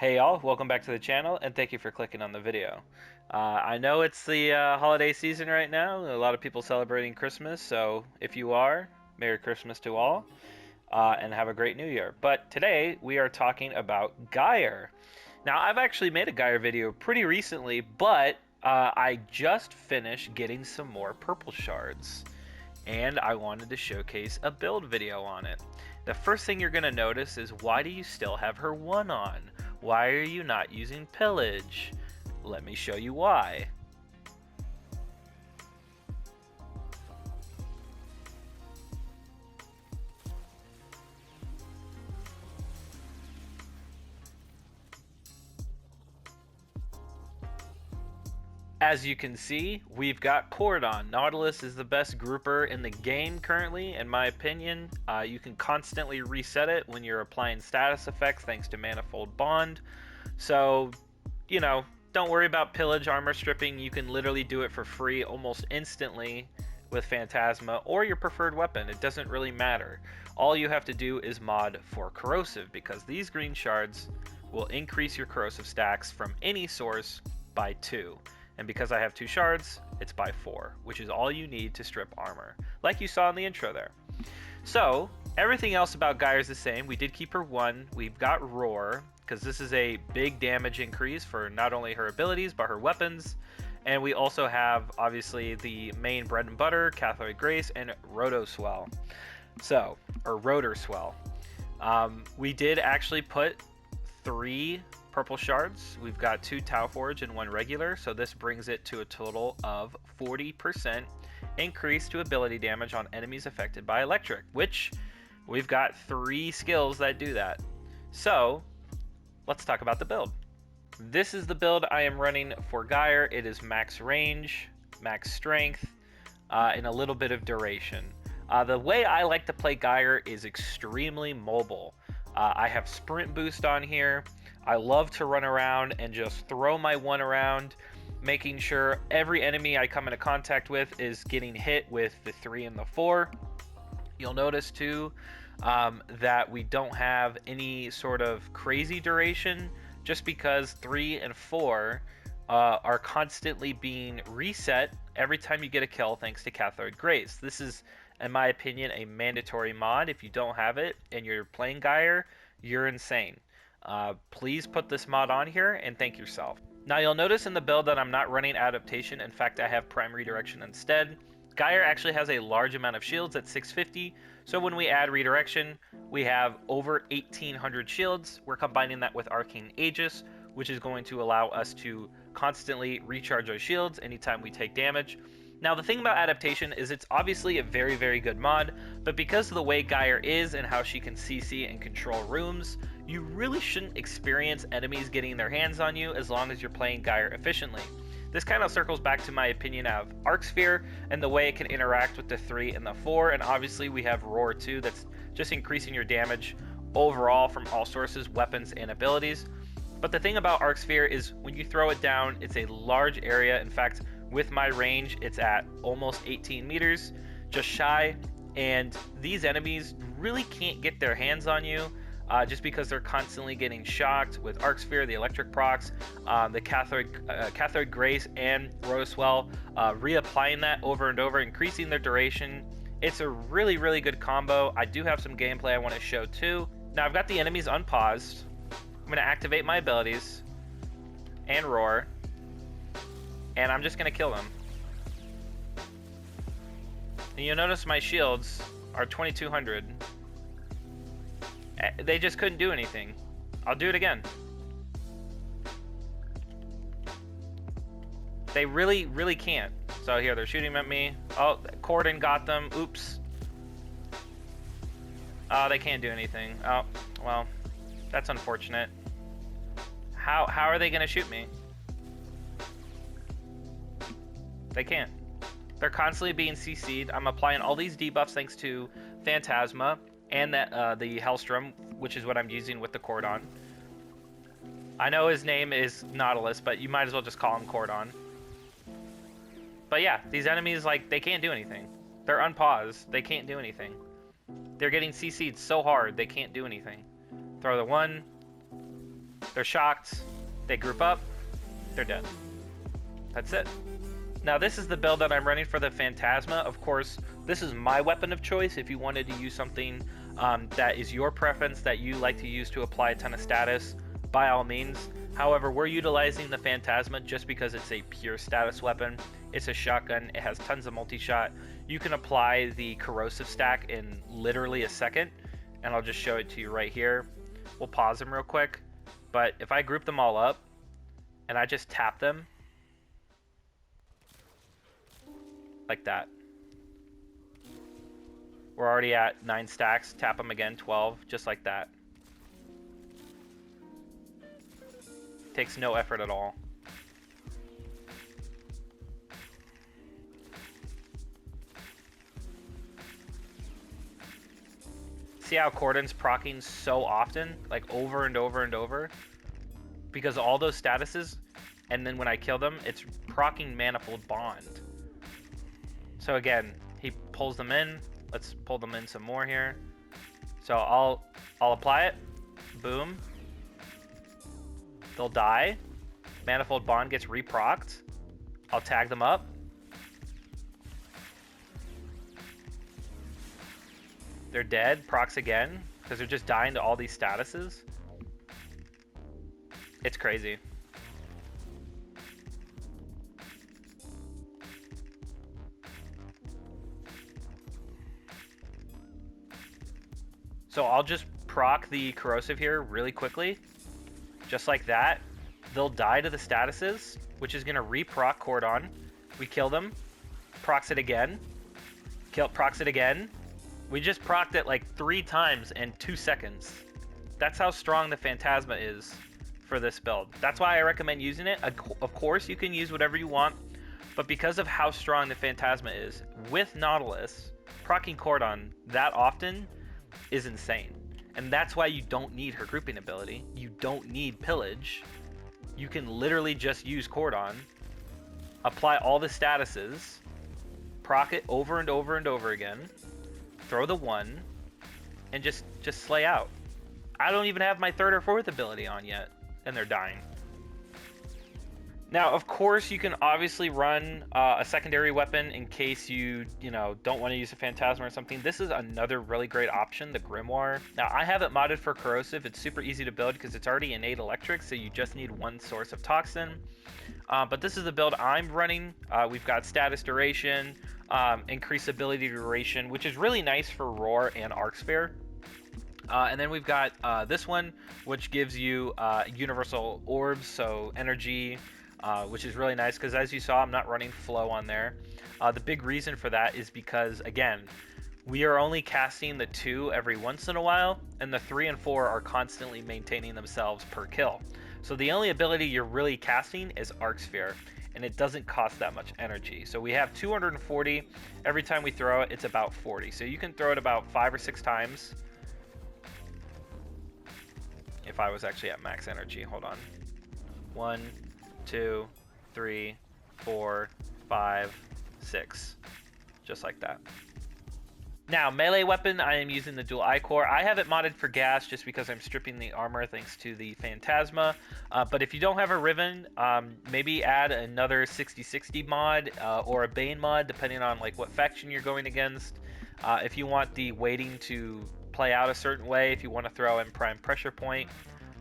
Hey y'all, welcome back to the channel and thank you for clicking on the video. I know it's the holiday season right now, a lot of people celebrating Christmas, so if you are, Merry Christmas to all, and have a great New Year. But today we are talking about Gyre. Now I've actually made a Gyre video pretty recently, but I just finished getting some more purple shards and I wanted to showcase a build video on it. The first thing you're going to notice is, why do you still have her 1 on? Why are you not using Pillage? Let me show you why. As you can see, we've got Cordon. Nautilus is the best grouper in the game currently, in my opinion. You can constantly reset it when you're applying status effects thanks to Manifold Bond. So, you know, don't worry about pillage armor stripping. You can literally do it for free almost instantly with Phantasma or your preferred weapon. It doesn't really matter. All you have to do is mod for corrosive, because these green shards will increase your corrosive stacks from any source by 2. And because I have 2 shards, it's by 4, which is all you need to strip armor, like you saw in the intro there. So, everything else about Gyre is the same. We did keep her 1. We've got Roar, because this is a big damage increase for not only her abilities, but her weapons. And we also have, obviously, the main bread and butter, Cathode Grace, and Rotor Swell. We did actually put 3 purple shards. We've got 2 Tau Forge and 1 regular, so this brings it to a total of 40% increase to ability damage on enemies affected by electric, which we've got 3 skills that do that. So let's talk about the build. This is the build I am running for Gyre. It is max range, max strength, and a little bit of duration. The way I like to play Gyre is extremely mobile. I have sprint boost on here. I love to run around and just throw my 1 around, making sure every enemy I come into contact with is getting hit with the 3 and the 4. You'll notice too that we don't have any sort of crazy duration, just because 3 and 4 are constantly being reset every time you get a kill thanks to Cathode Grace. This is, in my opinion, a mandatory mod. If you don't have it and you're playing Gyre, you're insane. Please put this mod on here and thank yourself. Now you'll notice in the build that I'm not running adaptation. In fact, I have prime redirection instead. Gyre actually has a large amount of shields at 650, so when we add redirection, we have over 1800 shields. We're combining that with Arcane Aegis, which is going to allow us to constantly recharge our shields anytime we take damage. Now the thing about adaptation is it's obviously a very, very good mod, but because of the way Gyre is and how she can CC and control rooms, you really shouldn't experience enemies getting their hands on you as long as you're playing Gyre efficiently. This kind of circles back to my opinion of Arcsphere and the way it can interact with the 3 and the 4, and obviously we have Roar too, that's just increasing your damage overall from all sources, weapons, and abilities. But the thing about Arcsphere is when you throw it down, it's a large area. In fact, with my range, it's at almost 18 meters, just shy, and these enemies really can't get their hands on you just because they're constantly getting shocked with Arcsphere, the electric procs, the Cathode Grace, and Rotor Swell, reapplying that over and over, increasing their duration. It's a really, really good combo. I do have some gameplay I want to show too. Now I've got the enemies unpaused. I'm going to activate my abilities and roar, and I'm just going to kill them. And you'll notice my shields are 2200. They just couldn't do anything. I'll do it again. They really, really can't. So here, they're shooting at me. Oh, Cordon got them. Oops. Oh, they can't do anything. Oh, well, that's unfortunate. How are they gonna shoot me? They can't. They're constantly being CC'd. I'm applying all these debuffs thanks to Phantasma and that the Hellstrom, which is what I'm using with the Cordon. I know his name is Nautilus, but you might as well just call him Cordon. But yeah, these enemies, like, they can't do anything. They're unpaused. They can't do anything. They're getting CC'd so hard, they can't do anything. Throw the 1. They're shocked, they group up, they're dead. That's it. Now this is the build that I'm running for the Phantasma. Of course, this is my weapon of choice. If you wanted to use something that is your preference, that you like to use to apply a ton of status, by all means. However, we're utilizing the Phantasma just because it's a pure status weapon. It's a shotgun, it has tons of multi-shot. You can apply the corrosive stack in literally a second, and I'll just show it to you right here. We'll pause them real quick, but if I group them all up, and I just tap them, like that. We're already at 9 stacks, tap them again, 12, just like that. Takes no effort at all. See how Cordon's proccing so often, like over and over and over? Because all those statuses, and then when I kill them, it's proccing Manifold Bond. So again, he pulls them in. Let's pull them in some more here. So I'll apply it. Boom. They'll die. Manifold Bond gets reprocced. I'll tag them up. They're dead. Procs again, because they're just dying to all these statuses. It's crazy. So I'll just proc the corrosive here really quickly. Just like that. They'll die to the statuses, which is going to re-proc Cordon. We kill them. Procs it again. Procs it again. We just procced it like 3 times in 2 seconds. That's how strong the Phantasma is for this build. That's why I recommend using it. Of course, you can use whatever you want, but because of how strong the Phantasma is, with Nautilus, proccing Cordon that often is insane. And that's why you don't need her grouping ability. You don't need Pillage. You can literally just use Cordon, apply all the statuses, proc it over and over and over again, throw the 1, and just slay out. I don't even have my 3rd or 4th ability on yet, and they're dying. Now, of course, you can obviously run a secondary weapon in case you don't want to use a Phantasma or something. This is another really great option, the Grimoire. Now, I have it modded for corrosive. It's super easy to build because it's already innate electric, so you just need 1 source of toxin. But this is the build I'm running. We've got status duration, increased ability duration, which is really nice for Roar and Arcsphere. And then we've got this one, which gives you universal orbs, so energy, which is really nice because as you saw, I'm not running flow on there. The big reason for that is because, again, we are only casting the 2 every once in a while, and the 3 and 4 are constantly maintaining themselves per kill. So the only ability you're really casting is Arcsphere, and it doesn't cost that much energy. So we have 240. Every time we throw it, it's about 40. So you can throw it about 5 or 6 times. If I was actually at max energy, hold on. 1, 2, 3, 4, 5, 6. Just like that. Now, melee weapon, I am using the dual I-Core. I have it modded for gas just because I'm stripping the armor thanks to the Phantasma. But if you don't have a Riven, maybe add another 60/60 mod or a Bane mod, depending on like what faction you're going against. If you want the weighting to play out a certain way, if you want to throw in Prime Pressure Point,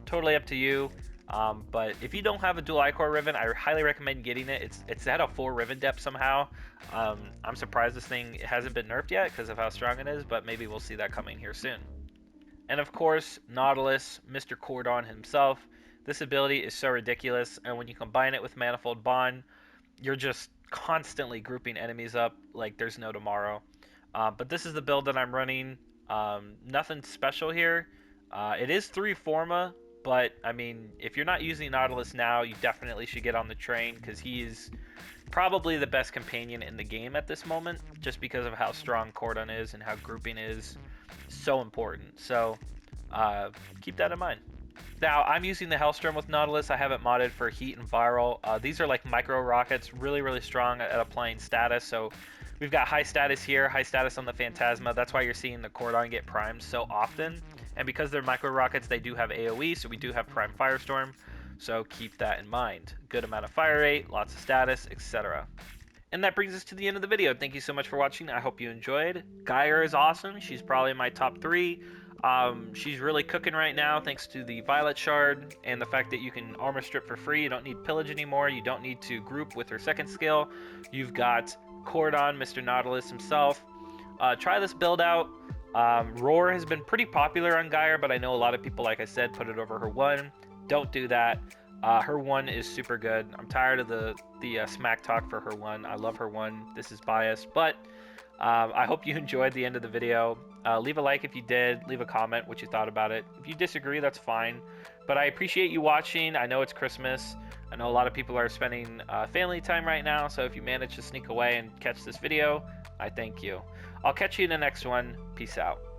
totally up to you. But if you don't have a dual I-Core Riven, I highly recommend getting it. It's at a full Riven depth somehow. I'm surprised this thing hasn't been nerfed yet because of how strong it is, but maybe we'll see that coming here soon. And of course, Nautilus, Mr. Cordon himself. This ability is so ridiculous, and when you combine it with Manifold Bond, you're just constantly grouping enemies up like there's no tomorrow. But this is the build that I'm running. Nothing special here. It is 3 Forma, but I mean, if you're not using Nautilus now, you definitely should get on the train because he's probably the best companion in the game at this moment, just because of how strong Cordon is and how grouping is so important. So keep that in mind. Now, I'm using the Hellstorm with Nautilus. I have it modded for heat and viral. These are like micro rockets, really, really strong at applying status. So we've got high status here, high status on the Phantasma. That's why you're seeing the Cordon get primed so often. And because they're micro rockets, they do have AoE, so we do have Prime Firestorm. So keep that in mind. Good amount of fire rate, lots of status, etc. And that brings us to the end of the video. Thank you so much for watching. I hope you enjoyed. Gyre is awesome. She's probably my top 3. She's really cooking right now thanks to the Violet Shard and the fact that you can armor strip for free. You don't need Pillage anymore. You don't need to group with her second skill. You've got Cordon, Mr. Nautilus himself. Try this build out. Roar has been pretty popular on Gyre, but I know a lot of people, like I said, put it over her 1. Don't do that. Her 1 is super good. I'm tired of the smack talk for her 1. I love her 1. This is biased, but I hope you enjoyed the end of the video. Leave a like if you did. Leave a comment what you thought about it. If you disagree, that's fine. But I appreciate you watching. I know it's Christmas. I know a lot of people are spending family time right now, so if you manage to sneak away and catch this video, I thank you. I'll catch you in the next one. Peace out.